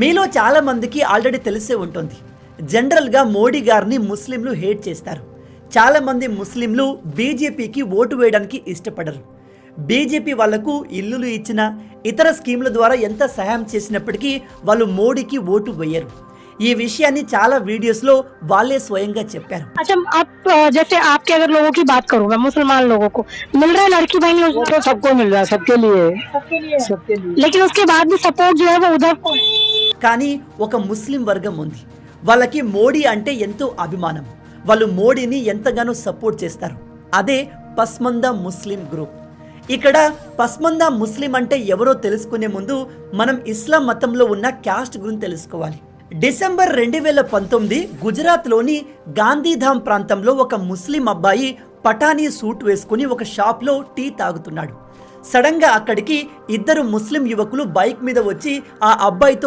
మీలో చాలా మందికి ఆల్రెడీ తెలిసే ఉంటుంది. జనరల్గా మోడీ గారిని ముస్లింలు హేట్ చేస్తారు. చాలామంది ముస్లింలు బీజేపీకి ఓటు వేయడానికి ఇష్టపడరు. బీజేపీ వాళ్లకు ఇల్లులు ఇచ్చిన ఇతర స్కీముల ద్వారా ఎంత సహాయం చేసినప్పటికీ వాళ్ళు మోడీకి ఓటు వేయరు. ఈ విషయాన్ని చాలా వీడియోస్లో వాళ్ళే స్వయంగా చెప్పారు. अच्छा आप जैसे आपके अगर लोगों की बात करूँ मैं, मुसलमान लोगों को मिल रहा है लड़की बहन योजना, तो सबको मिल रहा है, सबके लिए लेकिन उसके बाद भी सपोर्ट जो है वो उधर को है। కానీ ఒక ముస్లిం వర్గం ఉంది. వాళ్ళకి మోడీ అంటే ఎంతో అభిమానం. వాళ్ళు మోడీని ఎంతగానో సపోర్ట్ చేస్తారు. అదే పస్మందా ముస్లిం గ్రూప్. ఇక్కడ పస్మందా ముస్లిం అంటే ఎవరో తెలుసుకునే ముందు మనం ఇస్లాం మతంలో ఉన్న క్యాస్ట్ గురించి తెలుసుకోవాలి. డిసెంబర్ 2019 గుజరాత్లోని గాంధీధామ్ ప్రాంతంలో ఒక ముస్లిం అబ్బాయి పఠానీ సూట్ వేసుకుని ఒక షాప్లో టీ తాగుతున్నాడు. సడన్గా అక్కడికి ఇద్దరు ముస్లిం యువకులు బైక్ మీద వచ్చి ఆ అబ్బాయితో